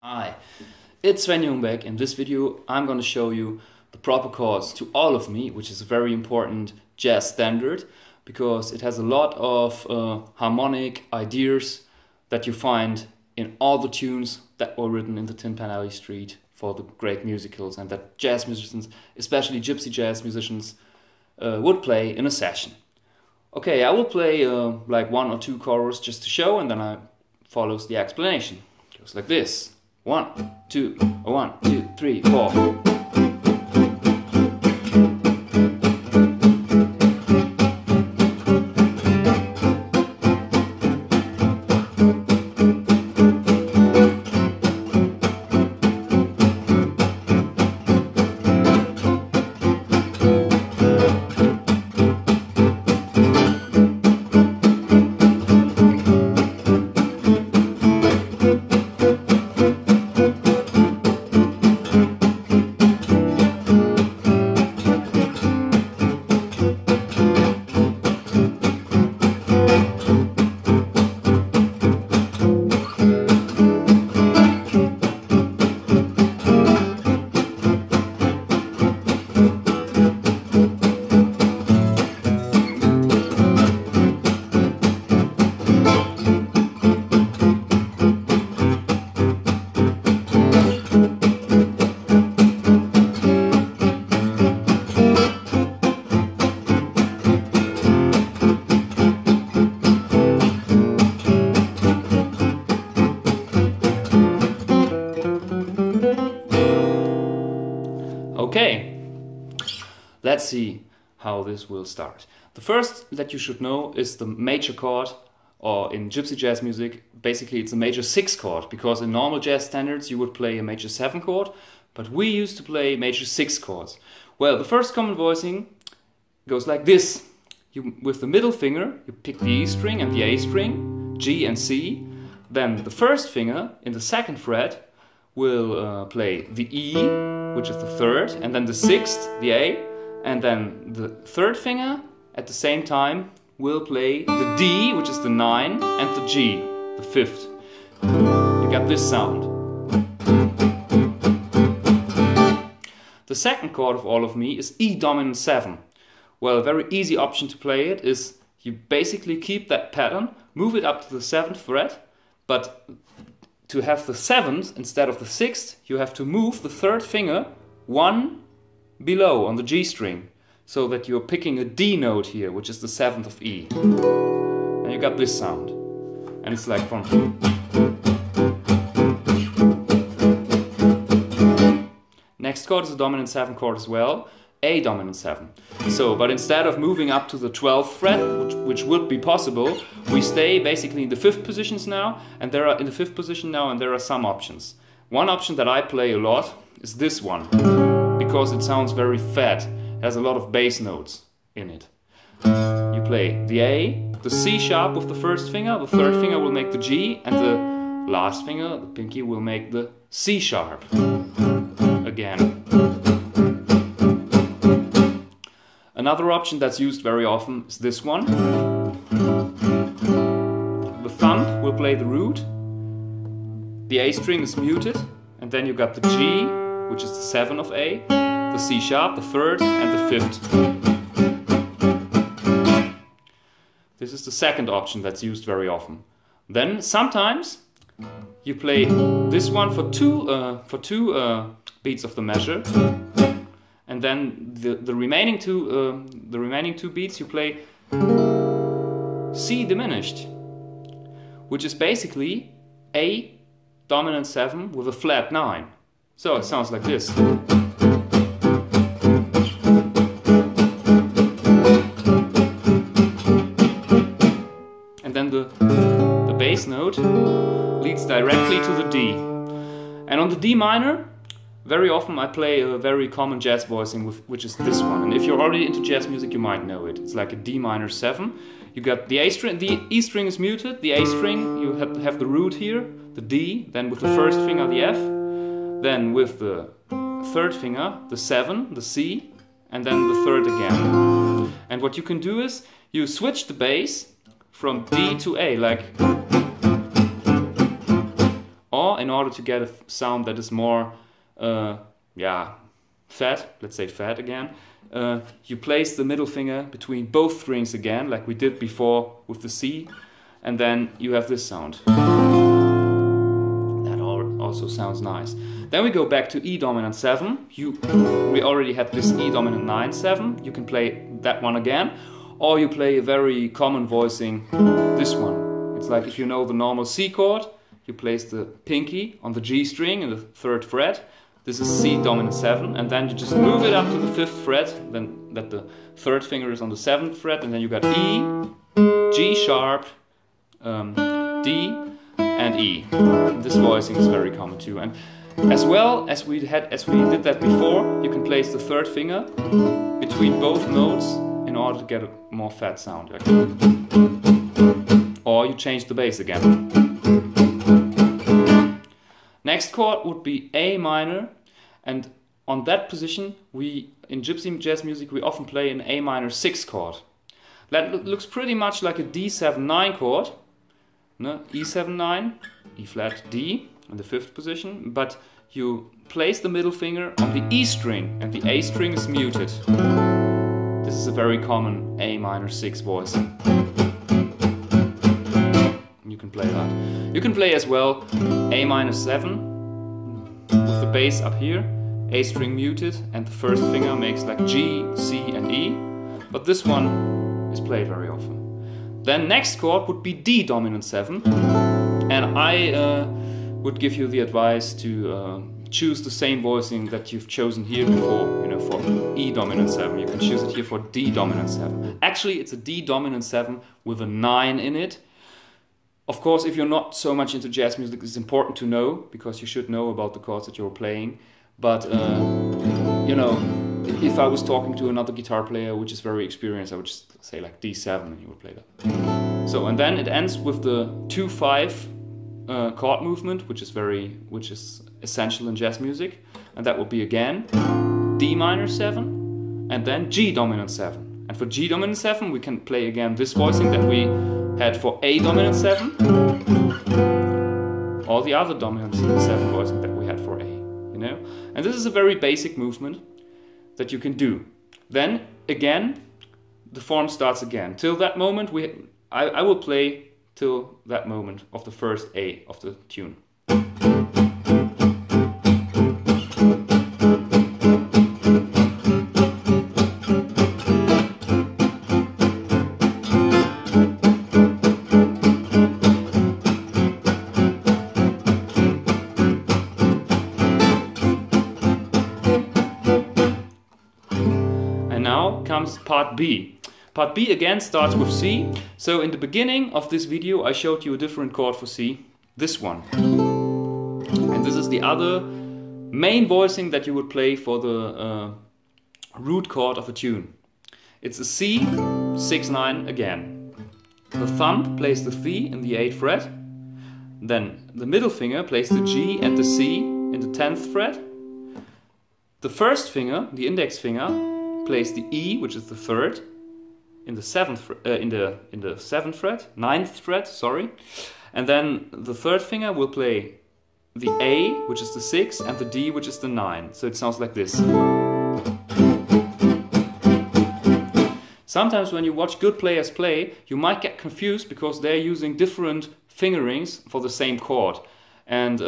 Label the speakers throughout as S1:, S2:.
S1: Hi, it's Sven back. In this video I'm going to show you the proper chords to All of Me, which is a very important jazz standard because it has a lot of harmonic ideas that you find in all the tunes that were written in the Tin Pan Alley Street for the great musicals, and that jazz musicians, especially gypsy jazz musicians, would play in a session. Okay, I will play like one or two choruses just to show, and then I follows the explanation. It goes like this. 1, 2, 1, 2, 3, 4. Okay, let's see how this will start. The first that you should know is the major chord, or in gypsy jazz music, basically it's a major 6 chord, because in normal jazz standards you would play a major 7 chord, but we used to play major 6 chords. Well, the first common voicing goes like this. With the middle finger, you pick the E string and the A string, G and C. Then the first finger in the 2nd fret will play the E, which is the 3rd, and then the 6th, the A, and then the 3rd finger at the same time will play the D, which is the 9, and the G, the 5th. You got this sound. The 2nd chord of All of Me is E dominant 7. Well, a very easy option to play it is you basically keep that pattern, move it up to the 7th fret, but to have the 7th instead of the 6th, you have to move the 3rd finger 1 below on the G string, so that you're picking a D note here, which is the 7th of E. And you got this sound. And it's like from... Next chord is a dominant 7 chord as well, A dominant 7. So, but instead of moving up to the 12th fret, which would be possible, we stay basically in the 5th positions now, and there are in the 5th position now, and there are some options. One option that I play a lot is this one, because it sounds very fat, it has a lot of bass notes in it. You play the A, the C sharp with the 1st finger, the 3rd finger will make the G, and the last finger, the pinky, will make the C sharp again. Another option that's used very often is this one. The thumb will play the root, the A string is muted, and then you got the G, which is the 7 of A, the C sharp, the 3rd, and the 5th. This is the 2nd option that's used very often. Then sometimes you play this one for two beats of the measure. And then the remaining two beats you play C diminished, which is basically A dominant 7 with a flat 9. So it sounds like this. And then the bass note leads directly to the D. And on the D minor, very often I play a very common jazz voicing, which is this one. And if you're already into jazz music, you might know it. It's like a D minor 7. You got the A string, the E string is muted, the A string, you have the root here, the D, then with the 1st finger the F, then with the 3rd finger the 7, the C, and then the 3rd again. And what you can do is you switch the bass from D to A, like... in order to get a sound that is more, yeah, fat, let's say fat again, you place the middle finger between both strings again, like we did before with the C, and then you have this sound. That also sounds nice. Then we go back to E dominant 7. We already had this E dominant 9, 7. You can play that one again, or you play a very common voicing, this one. It's like if you know the normal C chord, you place the pinky on the G string in the 3rd fret. This is C dominant 7, and then you just move it up to the 5th fret, then that the 3rd finger is on the 7th fret, and then you got E, G sharp, D, and E. This voicing is very common too. And as well as we did that before, you can place the 3rd finger between both notes in order to get a more fat sound. Or you change the bass again. Next chord would be A minor, and on that position, in gypsy jazz music, we often play an A minor 6 chord. That looks pretty much like a D7-9 chord. No? E7-9, E flat D in the 5th position, but you place the middle finger on the E string, and the A string is muted. This is a very common A minor 6 voice. You can play that. You can play as well A minor 7 with the bass up here, A string muted, and the 1st finger makes like G, C, and E. But this one is played very often. Then next chord would be D dominant 7, and I would give you the advice to choose the same voicing that you've chosen here before. You know, for E dominant 7, you can choose it here for D dominant 7. Actually, it's a D dominant 7 with a 9 in it. Of course, if you're not so much into jazz music, it's important to know, because you should know about the chords that you're playing. But, you know, if I was talking to another guitar player which is very experienced, I would just say like D7 and he would play that. So, and then it ends with the 2-5 chord movement, which is essential in jazz music. And that will be again D minor 7 and then G dominant 7. And for G dominant 7, we can play again this voicing that we had for A dominant 7, or the other dominant 7 voicing that we had for A, you know? And this is a very basic movement that you can do. Then, again, the form starts again. Till that moment, I will play till that moment of the first A of the tune. Comes part B. Part B again starts with C. So in the beginning of this video I showed you a different chord for C, this one. And this is the other main voicing that you would play for the root chord of a tune. It's a C, 6-9 again. The thumb plays the C in the 8th fret. Then the middle finger plays the G and the C in the 10th fret. The 1st finger, the index finger, plays the E, which is the 3rd, in the 7th fret, 9th fret, sorry. And then the 3rd finger will play the A, which is the 6, and the D, which is the 9. So it sounds like this. Sometimes when you watch good players play, you might get confused because they're using different fingerings for the same chord. And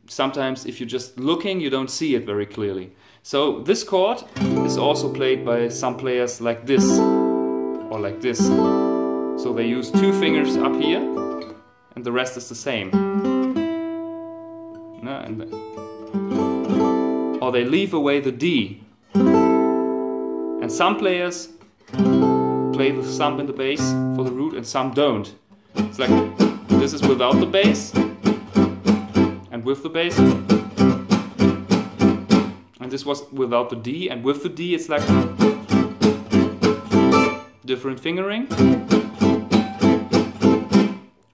S1: sometimes if you're just looking, you don't see it very clearly. So this chord is also played by some players like this, or like this. So they use 2 fingers up here, and the rest is the same. Or they leave away the D. And some players play the thumb in the bass for the root, and some don't. It's like this is without the bass, and with the bass. And this was without the D, and with the D it's like different fingering.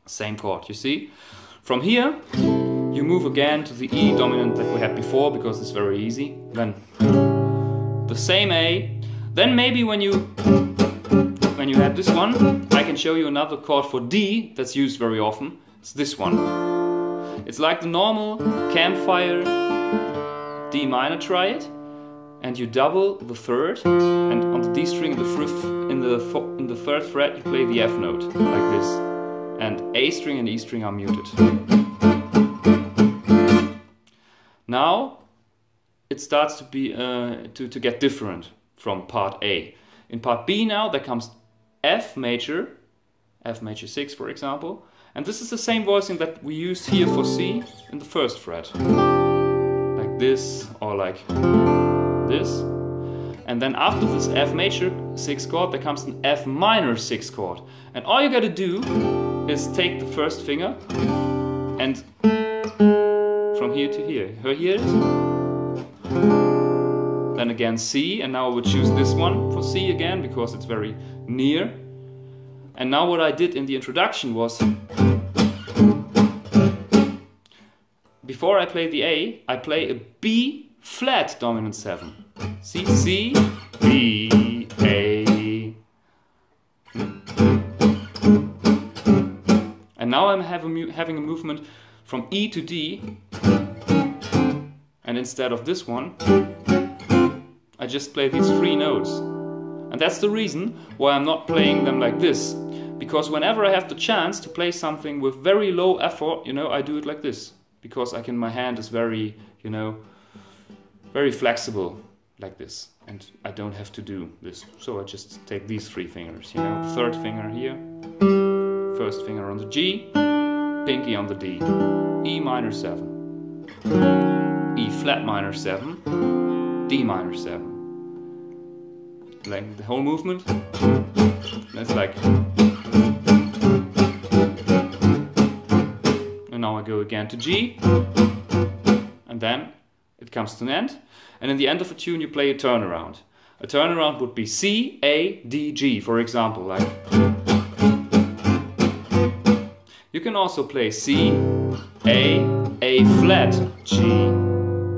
S1: Same chord, you see? From here, you move again to the E dominant that we had before, because it's very easy. Then the same A. Then maybe when you have this one, I can show you another chord for D that's used very often. It's this one. It's like the normal campfire D minor triad, and you double the third, and on the D string in the third fret you play the F note like this, and A string and E string are muted. Now it starts to be to get different from part A. In part B now there comes F major 6 for example, and this is the same voicing that we used here for C in the first fret, like this or like this. And then after this F major 6 chord there comes an F minor 6 chord, and all you gotta do is take the first finger and from here to here, here it is. Then again C, and now I would choose this one for C again because it's very near. And now what I did in the introduction was, before I play the A, I play a B flat dominant 7. See, C, B, A. And now I'm having a movement from E to D, and instead of this one, I just play these 3 notes. And that's the reason why I'm not playing them like this. Because whenever I have the chance to play something with very low effort, you know, I do it like this. Because my hand is very, you know, very flexible like this. And I don't have to do this. So I just take these 3 fingers, you know, third finger here, first finger on the G, pinky on the D, E minor 7, E flat minor 7, D minor 7. Like the whole movement, that's like, and now I go again to G, and then it comes to an end, and in the end of a tune you play a turnaround. A turnaround would be C, A, D, G, for example, like. You can also play C, A flat, G.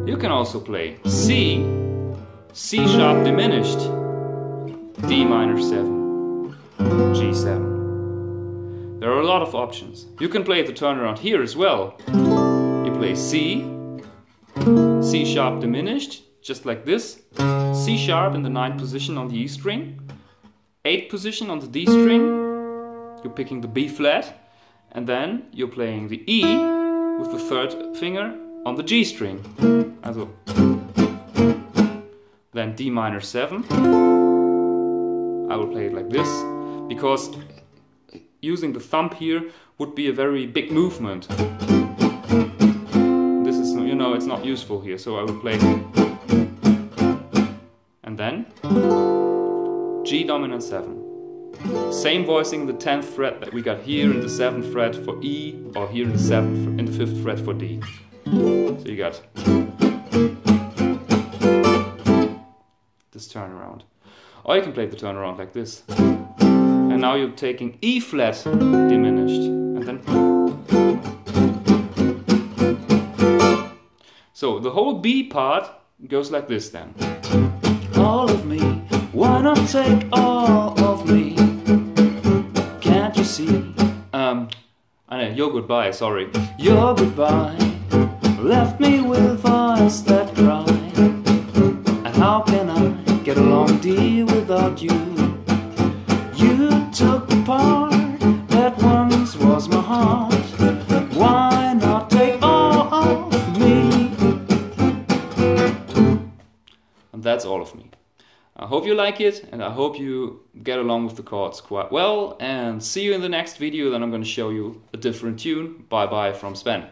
S1: You can also play C, C sharp diminished, D minor 7, G7. There are a lot of options. You can play the turnaround here as well. You play C, C sharp diminished, just like this, C sharp in the 9th position on the E string, 8th position on the D string, you're picking the B flat, and then you're playing the E with the 3rd finger on the G string. Also, then D minor 7. I will play it like this, because using the thumb here would be a very big movement. This is, you know, it's not useful here, so I will play. And then G dominant 7. Same voicing the 10th fret that we got here in the 7th fret for E, or here in the 5th fret for D. So you got this turnaround. Or you can play the turnaround like this. And now you're taking E flat diminished. And then. So the whole B part goes like this then. All of me, why not take all of me? Can't you see? I know, your goodbye, sorry. Your goodbye left me with eyes that cry. And how can I get along, dear, without you? You took the part that once was my heart. Why not take all of me? And that's all of me. I hope you like it, and I hope you get along with the chords quite well, and see you in the next video. Then I'm going to show you a different tune. Bye bye from Sven.